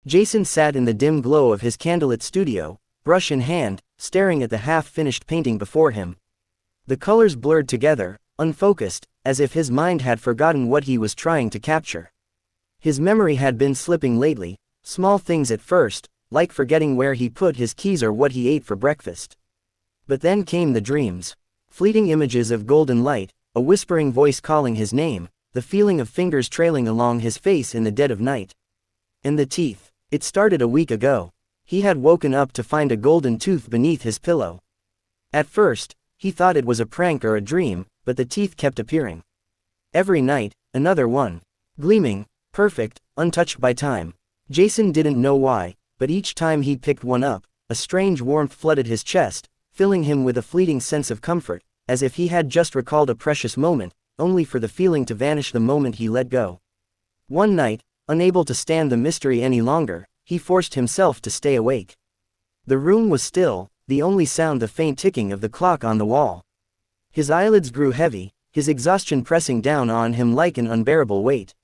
Jason sat in the dim glow of his candlelit studio, brush in hand, staring at the half-finished painting before him. The colors blurred together, unfocused, as if his mind had forgotten what he was trying to capture. His memory had been slipping lately, small things at first, like forgetting where he put his keys or what he ate for breakfast. But then came the dreams. Fleeting images of golden light, a whispering voice calling his name, the feeling of fingers trailing along his face in the dead of night. And the teeth. It started a week ago. He had woken up to find a golden tooth beneath his pillow. At first, he thought it was a prank or a dream, but the teeth kept appearing. Every night, another one. Gleaming, perfect, untouched by time. Jason didn't know why, but each time he picked one up, a strange warmth flooded his chest, filling him with a fleeting sense of comfort, as if he had just recalled a precious moment, only for the feeling to vanish the moment he let go. One night, unable to stand the mystery any longer, he forced himself to stay awake. The room was still, the only sound the faint ticking of the clock on the wall. His eyelids grew heavy, his exhaustion pressing down on him like an unbearable weight.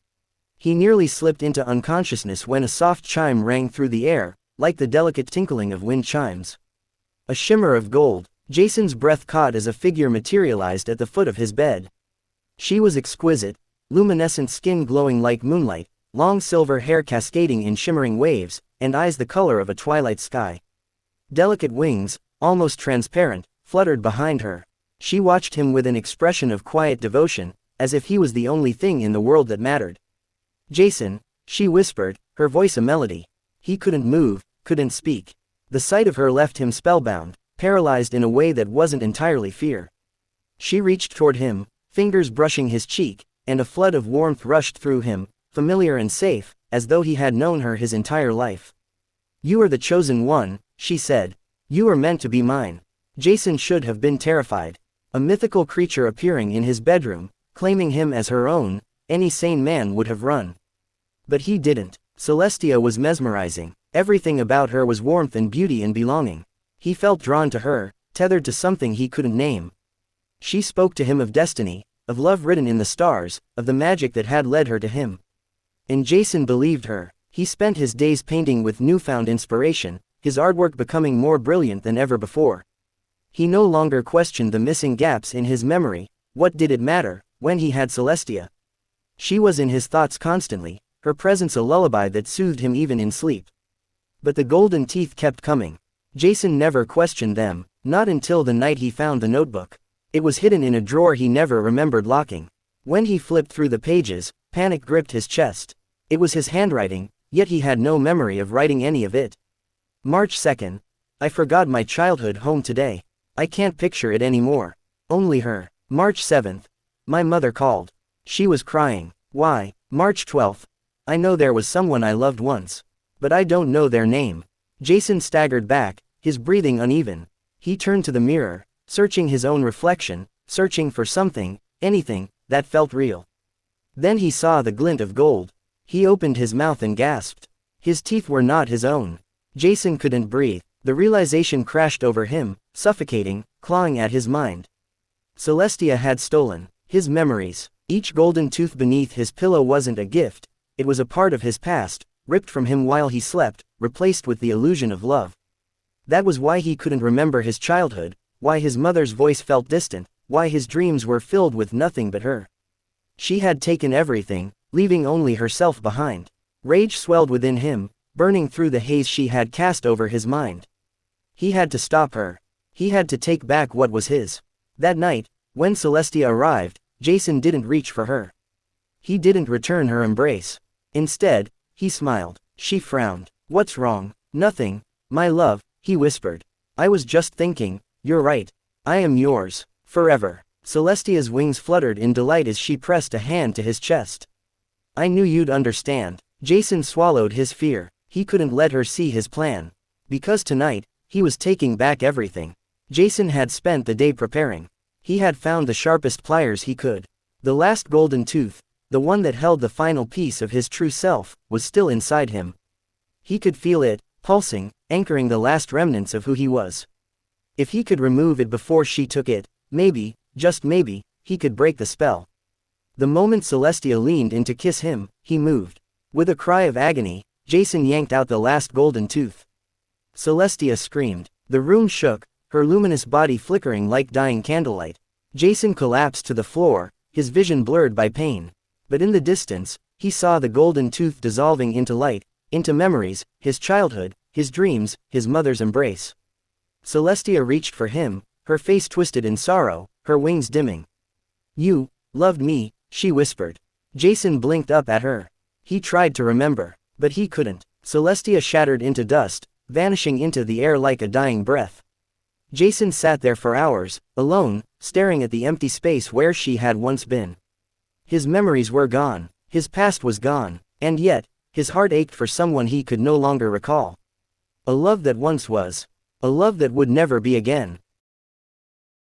He nearly slipped into unconsciousness when a soft chime rang through the air, like the delicate tinkling of wind chimes. A shimmer of gold. Jason's breath caught as a figure materialized at the foot of his bed. She was exquisite, luminescent skin glowing like moonlight, long silver hair cascading in shimmering waves, and eyes the color of a twilight sky. Delicate wings, almost transparent, fluttered behind her. She watched him with an expression of quiet devotion, as if he was the only thing in the world that mattered. "Jason," she whispered, her voice a melody. He couldn't move, couldn't speak. The sight of her left him spellbound, paralyzed in a way that wasn't entirely fear. She reached toward him, fingers brushing his cheek, and a flood of warmth rushed through him, familiar and safe, as though he had known her his entire life. "You are the chosen one," she said. "You are meant to be mine." Jason should have been terrified. A mythical creature appearing in his bedroom, claiming him as her own, any sane man would have run. But he didn't. Celestia was mesmerizing. Everything about her was warmth and beauty and belonging. He felt drawn to her, tethered to something he couldn't name. She spoke to him of destiny, of love written in the stars, of the magic that had led her to him. And Jason believed her. He spent his days painting with newfound inspiration, his artwork becoming more brilliant than ever before. He no longer questioned the missing gaps in his memory. What did it matter, when he had Celestia? She was in his thoughts constantly, her presence a lullaby that soothed him even in sleep. But the golden teeth kept coming. Jason never questioned them, not until the night he found the notebook. It was hidden in a drawer he never remembered locking. When he flipped through the pages, panic gripped his chest. It was his handwriting, yet he had no memory of writing any of it. March 2nd. I forgot my childhood home today. I can't picture it anymore. Only her. March 7th. My mother called. She was crying. Why? March 12th. I know there was someone I loved once. But I don't know their name. Jason staggered back, his breathing uneven. He turned to the mirror, searching his own reflection, searching for something, anything, that felt real. Then he saw the glint of gold. He opened his mouth and gasped. His teeth were not his own. Jason couldn't breathe. The realization crashed over him, suffocating, clawing at his mind. Celestia had stolen his memories. Each golden tooth beneath his pillow wasn't a gift, it was a part of his past, ripped from him while he slept, replaced with the illusion of love. That was why he couldn't remember his childhood, why his mother's voice felt distant, why his dreams were filled with nothing but her. She had taken everything, leaving only herself behind. Rage swelled within him, burning through the haze she had cast over his mind. He had to stop her. He had to take back what was his. That night, when Celestia arrived, Jason didn't reach for her. He didn't return her embrace. Instead, he smiled. She frowned. "What's wrong?" "Nothing, my love," he whispered. "I was just thinking, you're right. I am yours, forever." Celestia's wings fluttered in delight as she pressed a hand to his chest. "I knew you'd understand." Jason swallowed his fear. He couldn't let her see his plan. Because tonight, he was taking back everything. Jason had spent the day preparing. He had found the sharpest pliers he could. The last golden tooth, the one that held the final piece of his true self, was still inside him. He could feel it, pulsing, anchoring the last remnants of who he was. If he could remove it before she took it, maybe, just maybe, he could break the spell. The moment Celestia leaned in to kiss him, he moved. With a cry of agony, Jason yanked out the last golden tooth. Celestia screamed. The room shook, her luminous body flickering like dying candlelight. Jason collapsed to the floor, his vision blurred by pain. But in the distance, he saw the golden tooth dissolving into light, into memories, his childhood, his dreams, his mother's embrace. Celestia reached for him, her face twisted in sorrow, her wings dimming. "You loved me," she whispered. Jason blinked up at her. He tried to remember, but he couldn't. Celestia shattered into dust, vanishing into the air like a dying breath. Jason sat there for hours, alone, staring at the empty space where she had once been. His memories were gone, his past was gone, and yet, his heart ached for someone he could no longer recall. A love that once was. A love that would never be again.